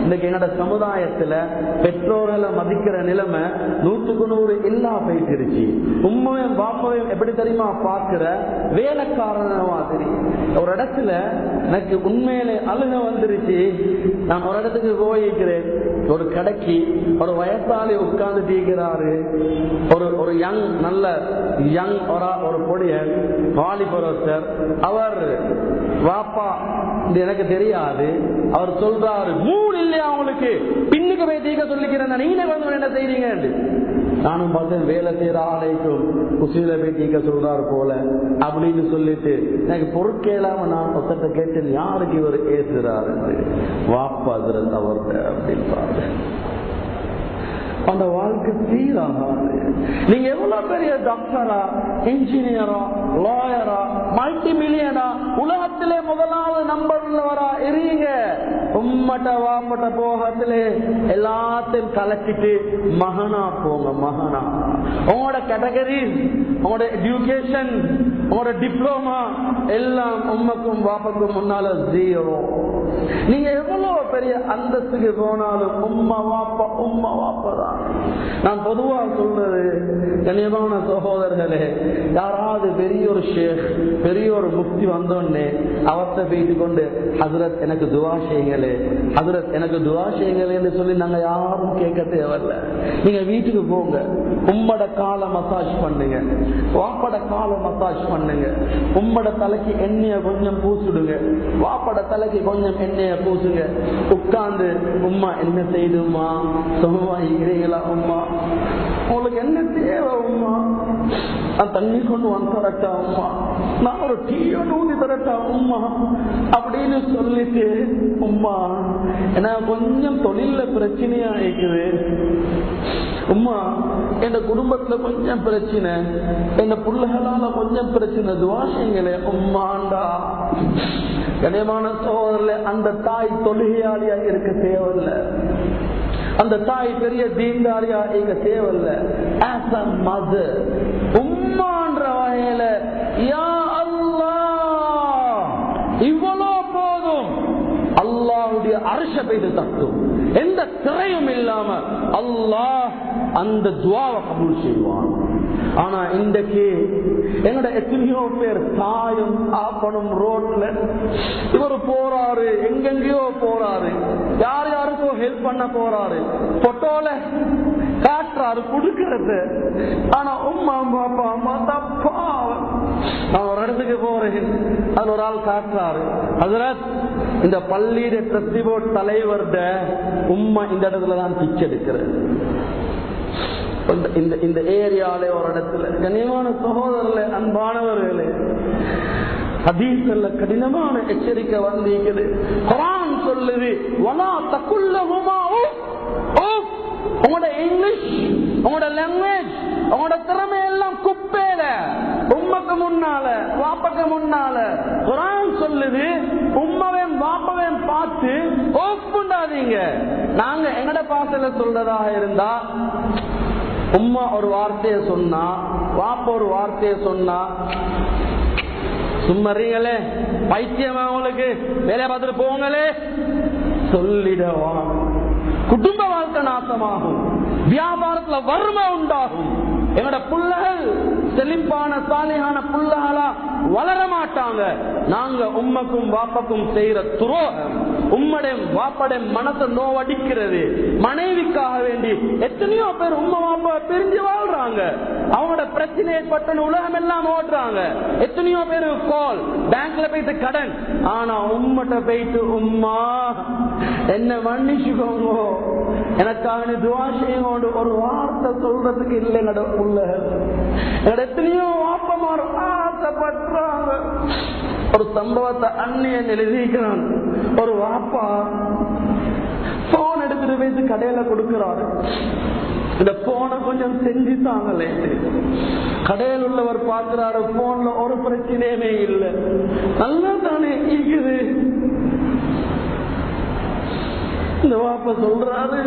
இன்னைக்கு எங்கட சமுதாயத்துல பெற்றோர்களை மதிக்கிற நிலைமை 100% இல்லா போயிட்டு. உண்மையும் பாப்பாவையும் எப்படி தெரியுமா பாக்குற, வேலைக்காரன மாதிரி. ஒரு இடத்துல எனக்கு உண்மையிலே அழுக வந்துருச்சு. நான் ஒரு இடத்துக்கு போயிருக்கிறேன், ஒரு கடைக்கு ஒரு வயசாளி உட்கார்ந்து தீக்கிறாரு. ஒரு யங் நல்ல யங் ஒரு பொடிய வாலிபர் ஒருத்தர். அவர் வாப்பா எனக்கு தெரியாது. அவர் சொல்றாரு, 3 இல்லையா அவங்களுக்கு, பின்னுக்கு போய் தீக்க சொல்லிக்கிறேன், நீங்க வந்து என்ன செய்றீங்க? நானும் பார்த்தேன், வேலை செய்யற ஆலைக்கும் குசியில போய் தீக்க சொல்றாரு போல அப்படின்னு சொல்லிட்டு எனக்கு பொருட்கேளாம நான் ஒருத்தட்ட கேட்டேன், யாருக்கு இவர் ஏசுறாரு? வாப்பா அவர்கிட்ட அப்படின்னு பாரு. அந்த வாழ்க்கை சீராகாது. நீங்க எவ்வளவு பெரிய டாக்டரா, இன்ஜினியரா, லாயரா, மல்டி மில்லியனா, உலகத்திலே முதலாவது நம்பர் உள்ளவரா இருங்க, உம்மட்ட வாப்பட்ட போகத்திலே எல்லாத்தையும் கலக்கிட்டு மகனா போங்க. மகனா உங்களோட கேட்டகரி, உங்களோட எஜுகேஷன், உங்களோட டிப்ளோமா எல்லாம் உம்மக்கும் வாப்பக்கும் முன்னால 0. நீங்க எவ்வளவு பெரிய அந்தஸ்துக்கு போனாலும் உம்மா வாப்பா தான். நான் பொதுவா சொல்றது, கண்ணியமான சகோதரர்களே, யாராவது பெரிய ஒரு ஷேக், பெரிய ஒரு முக்தி வந்தோடனே அவர்கிட்ட போயிட்டு கொண்டு, ஹஜ்ரத் எனக்கு துவா செய்யுங்களே, ஹஜ்ரத் எனக்கு துவா செய்யுங்களேன்னு சொல்லி நாங்க யாரும் கேட்க தேவையில்ல. நீங்க வீட்டுக்கு போங்க, உம்மட காலை மசாஜ் பண்ணுங்க, வாப்பட காலை மசாஜ் பண்ணுங்க, உம்மட தலைக்கு எண்ணெய கொஞ்சம் பூசுடுங்க, வாப்பட தலைக்கு கொஞ்சம் எண்ணெய பூசுங்க. உட்கார்ந்து உம்மா என்ன செய்துமா, சும்மா இருக்கிறீங்களா உம்மா, உங்களுக்கு என்ன தேவை உம்மா, நான் தண்ணி கொண்டு வந்து தரட்டா உம்மா, நான் ஒரு டீயோ ஊதி தரட்டா உம்மா அப்படின்னு சொல்லிட்டு, உம்மா என்ன கொஞ்சம் தொழில பிரச்சனையா இருக்குது உம்மா, என் குடும்பத்துல கொஞ்சம் பிரச்சனை, என் பிள்ளைகளால கொஞ்சம் பிரச்சனை, துவாசங்களே உம்மாண்டா. கனியமான சோதரில் அந்த தாய் தொழுகையாளியா இருக்க தேவையில்லை, அந்த தாய் பெரிய தீன்தாரியா இருக்க தேவையில்லை. As a mother, உம்மான்ற வகையில யா அல்லாஹ் இவ்வளோ போதும், அல்லாஹ்வுடைய அர்ஷ பெய்து தட்டும், எந்த திரையும் இல்லாம அல்லாஹ் அந்த துஆவை கபூல் செய்வான். ஆனா இன்றைக்கு எங்கட எத்தனையோ பேர் தாயும் ஆப்பனும் ரோட்ல, இவர் போறாரு, எங்கெங்கயோ போறாரு, யார் யாருக்கோ ஹெல்ப் பண்ண போறாரு, போட்டோல காட்டுறாரு கொடுக்கறது. ஆனா உம்மா பாப்பா அம்மா தப்பா, நான் ஒரு இடத்துக்கு போறேன், அதுல ஒரு ஆள் காட்டுறாரு, ஹஜ்ரத் இந்த பள்ளியிட ட்ரஸ்டி போர்ட் தலைவர்ட உம்மா இந்த இடத்துலதான் பிச்சை எடுக்கிறது, இந்த ஏரியாலே ஒரு இடத்துல. கண்ணியமான சகோதரர்களே, அன்பானவர்களே, ஹதீஸ்ல கடினமான எச்சரிக்கை வந்திருக்குது. குர்ஆன் சொல்லுது, வலா தகுல்லஹுமா உஃப், உங்களோட இங்கிலீஷ், உங்களோட லாங்குவேஜ், உங்களோட திறமை எல்லாம் குப்பையில, உம்மக்கு முன்னால வாப்பக்கு முன்னால. குர்ஆன் சொல்லுது, உம்மவையும் வாப்பவையும் பார்த்து ஓப்புண்டாதீங்க. நாங்க எங்கட பாசல சொல்றதாக இருந்தா, உம்மா ஒரு வார்த்தையை சொன்னா, வாப்ப ஒரு வார்த்தையை சொன்னா, சும்மறீங்களே பைத்தியமா உங்களுக்கு, வேலையை பார்த்துட்டு போங்களே சொல்லிடவா, குடும்ப வாழ்க்கை நாசமாகும், வியாபாரத்துல வறுமை உண்டாகும், எங்களோட புள்ளைகள் செழிப்பான சாலியான புள்ளைகளா வளர மாட்டாங்க. நாங்க உம்மக்கும் வாப்பக்கும் செய்யற துரோகம், உம்மடைய வாப்படைய மனசை நோவடிக்கிறது. மனைவிக்காக வேண்டி எத்தனையோ பேர் உம்ம வாப்பா பிரிஞ்சு வாழ்றாங்க, அவங்களோட பிரச்சனை ஏற்பட்ட உலகம் எல்லாம் ஓடுறாங்க. எத்தனையோ பேரு கால், பேங்க்ல போயிட்டு கடன், ஆனா உம்மட்ட போயிட்டு உம்மா என்ன மன்னிச்சுக்கோங்க, எனக்காக துஆ செய்யுங்க ஒரு வார்த்தை சொல்றதுக்கு இல்லை. எத்தனையோ வாப்பமார் ஆசைப்படுறாங்க. ஒரு சம்பவத்தை அண்ணியன் எழுதிக்கிறான். ஒரு வாப்பா போன் எடுத்துட்டு போய் கடையில கொடுக்கிறாரு. இந்த போனை கொஞ்சம் செஞ்சுட்டாங்களே, கடையில் உள்ளவர் பார்க்கிறாரு, போன்ல ஒரு பிரச்சனையுமே இல்லை, நல்லா தானே இருக்குது. இந்த வாப்பா சொல்றாரு,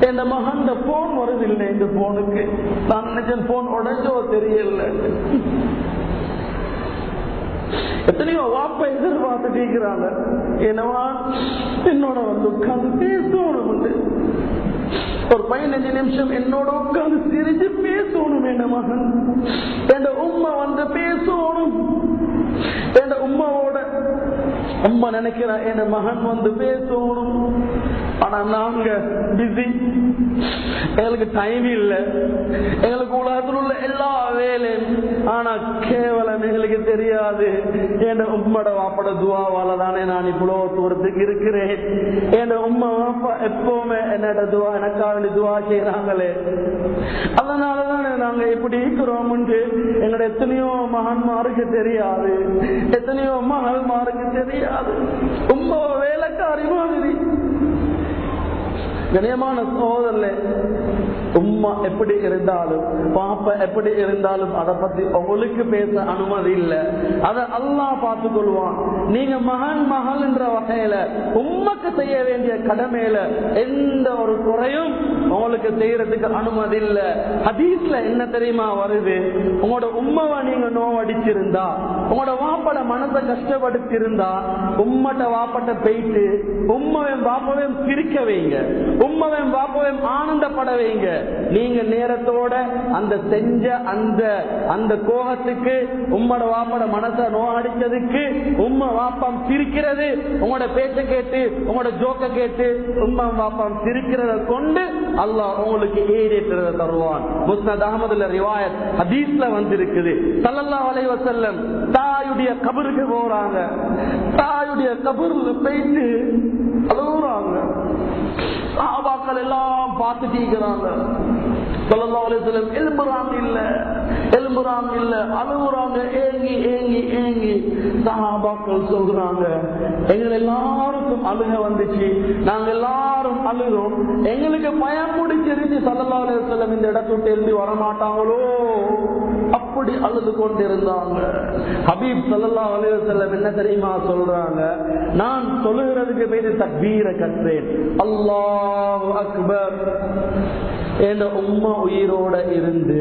என் மகன் இந்த போன் வருதில்லை, இந்த போனுக்கு நான் நினைச்சேன் போன் உடஞ்சோ தெரியல. எத்தனையோ வாப்ப எதிர்பார்த்துட்டு இருக்கிறாங்க, என்னவா என்னோட வந்து உட்கார்ந்து பேசணும், ஒரு 15 நிமிஷம் என்னோட உட்கார்ந்து சிரிச்சு பேசணும், என்ன மகன் என் உம்மா வந்து பேசணும், என் உம்மாவோட அம்மா நினைக்கிற என் மகன் வந்து பேசணும். ஆனா நாங்க பிஸி, எங்களுக்கு டைம் இல்லை, எங்களுக்கு உலகத்தில் உள்ள எல்லா வேலையும். ஆனா கேவலம் எங்களுக்கு தெரியாது, என் உம்மோட வாப்பட துவாவால தானே நான் இவ்வளவு தூரத்துக்கு இருக்கிறேன். என் உம்மா வாப்பா எப்பவுமே என்னோட துவா எனக்காக துவா செய்யறாங்களே, அதனாலதானே நாங்க இப்படி இருக்கிறோம். எங்களோட எத்தனையோ மகன்மாருக்கு தெரியாது, எத்தனையோ மகள்மாருக்கு தெரியாது. உம்மா வேலைக்காரி மாதிரி. கண்ணியமான சகோதரர்களே, உம்மா எப்படி இருந்தாலும் பாப்பா எப்படி இருந்தாலும் அதை பத்தி உங்களுக்கு பேச அனுமதி இல்லை. அதை அல்லாஹ் பார்த்துக் கொள்வான். நீங்க மகன் மகள் என்ற வகையில உம்மக்கு செய்ய வேண்டிய கடமையில எந்த ஒரு குறையும் உங்களுக்கு செய்யறதுக்கு அனுமதி இல்லை. ஹதீஸ்ல என்ன தெரியுமா வருது, உங்களோட உம்மாவை நீங்க நோவடிச்சிருந்தா, உங்களோட வாப்பட மனசை கஷ்டப்படுத்திருந்தா, உம்மட்ட வாப்பட்ட போயிட்டு உம்மாவையும் பாப்பாவையும் சிரிக்க வைங்க, உம்மாவையும் பாப்பாவையும் ஆனந்தப்பட வைங்க. நீங்க நேரத்தோட அந்த செஞ்ச அந்த கோபத்துக்கு உம்மோட வாப்பட மனசை நோயடிச்சதுக்கு உம்மா வாப்பாம் சிரிக்கிறது, உங்களோட பேச்ச கேட்டு உங்களோட ஜோக்க கேட்டு உம்மா வாப்பாம் சிரிக்கிறத கொண்டு அல்லாஹ் உங்களுக்கு ஏறேற்றத தருவான். முஸ்னத் அஹ்மதுல ரிவாயத் ஹதீஸ்ல வந்திருக்குது. ஸல்லல்லாஹு அலைஹி வஸல்லம் தாயுடைய கபருக்கு போறாங்க, தாயுடைய கபர்ல போயிட்டு அழுகுறாங்க. சஹாபாக்கள் எல்லாம் பார்த்துட்டு இருக்கிறாங்க. ஸல்லல்லாஹு அலைஹி வஸல்லம் எழும்புறாங்க இல்ல அழுகுறாங்க, ஏங்கி ஏங்கி ஏங்கி. சஹாபாக்கள் சொல்றாங்க, எங்க எல்லாருக்கும் அழுக வந்துச்சு, நாங்க எல்லாரும் அழுகிறோம், எங்களுக்கு பயம் முடிச்சிருந்து ஸல்லல்லாஹு அலைஹி வஸல்லம் இந்த இடத்துட்டு எழுதி வரமாட்டாங்களோ அப்படி அழுது கொண்டிருந்தாங்க. ஹபீப் ஸல்லல்லாஹு அலைஹி வஸல்லம் என்ன தெரியுமா சொல்றாங்க, நான் தொழுகிறதுக்கு போய் தக்பீரை கற்றேன், அல்லாஹு அக்பர். என் உம்மா உயிரோட இருந்து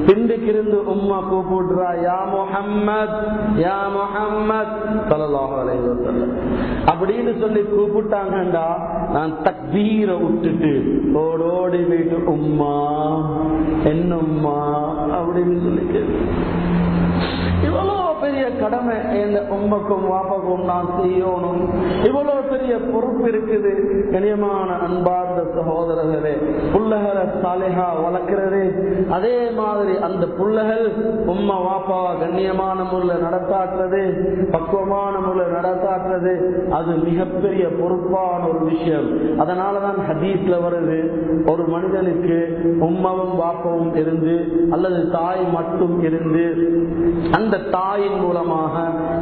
பின்னுக்கிருந்து உம்மா கூப்பிடுறா, யா முஹம்மத் யா முஹம்மத் ஸல்லல்லாஹு அலைஹி வஸல்லம் அப்படின்னு சொல்லி கூப்பிட்டாங்கண்டா, நான் தக்பீரை விட்டுட்டு ஓடோடி போயிட்டு உம்மா என்னம்மா அப்படின்னு சொல்லி இவ்வளவு பெரிய கடமை எந்த உம்மக்கும் வாப்பக்கும் நான் செய்யணும். இவ்வளவு பெரிய பொறுப்பு இருக்குது. கண்ணியமான அன்பார்ந்த சகோதரர்களே, புள்ளகளை சாலிஹா வளர்க்கிறது, அதே மாதிரி அந்த புள்ளகள் உம்மா வாப்பாவா கண்ணியமான முறையில் நடத்தாற்றுறது, பக்குவமான முறையில் நடத்தாற்றுறது, அது மிகப்பெரிய பொறுப்பான ஒரு விஷயம். அதனாலதான் ஹதீஸ்ல வருது, ஒரு மனிதனுக்கு உம்மாவும் வாப்பாவும் இருந்து அல்லது தாய் மட்டும் இருந்து அந்த தாயின் மூலமாக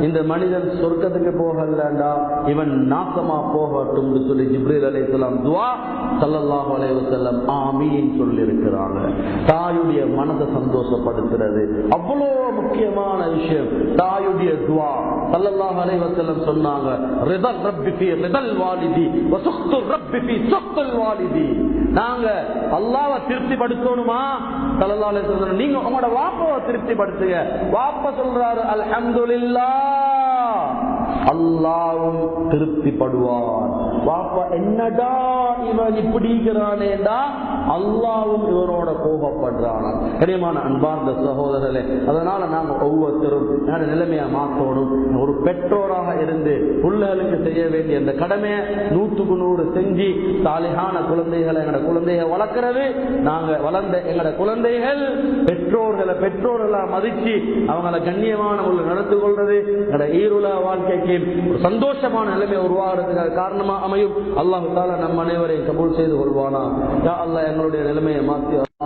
இந்த மனிதன் சொர்க்கத்துக்கு போகலண்டா இவன் நாசமா போகட்டும் சொல்லி ஜிப்ரீல் அலைஹிஸ்ஸலாம் துஆ ஸல்லல்லாஹு அலைஹி வஸல்லம் ஆமீன் சொல்லி இருக்கிறாங்க. தாயுடைய மனதை சந்தோஷப்படுத்துறது அவ்வளோ முக்கியமான விஷயம். தாயுடைய துஆ ஸல்லல்லாஹு அலைஹி வஸல்லம் சொன்னாங்க, ரிதல் ரப்பி ஃபீ ரிதல் வாலிதி வ சுக்து ரப்பி ஃபீ சுக்துல் வாலிதி. நாங்க அல்லாஹ்வை திருப்திப்படுத்தணுமா? ஸல்லல்லாஹு அலைஹி வஸல்லம் நீங்க உங்களோட வாப்பாவை திருப்திப்படுத்துங்க. வாப்பா சொல்றாரு அல்ஹம்துலில்லாஹ், அல்லாஹ்வும் திருப்திப்படுவார். வாப்பா என்னடா இவன் இப்படிங்கிறானேடா, அல்லாஹ்வும் இவனோட கோபப்படுறான். கரியமான அன்பார்ந்த சகோதரர்களே, அதனால நாங்க ஒவ்வொருத்தரும் நிலைமையை மாற்றணும். ஒரு பெற்றோராக இருந்து பிள்ளைகளுக்கு செய்ய வேண்டிய அந்த கடமையை 100% செஞ்சு சாலிஹான குழந்தைகளை எங்களோட குழந்தைகளை வளர்க்கிறது. நாங்க வளர்ந்த எங்களோட குழந்தைகள் பெற்றோர்களை மதிச்சு அவங்களை கண்ணியமான முறையில் நடந்து கொள்றது எங்களோட ஈருலக வாழ்க்கைக்கு ஒரு சந்தோஷமான நிலைமை உருவாகிறதுக்கு காரணமா அமையும். அல்லாஹ் தஆலா நம் அனைவரையும் கபூல் செய்து கொள்வானா. யா அல்லாஹ் எங்களுடைய நிலைமையை மாற்றி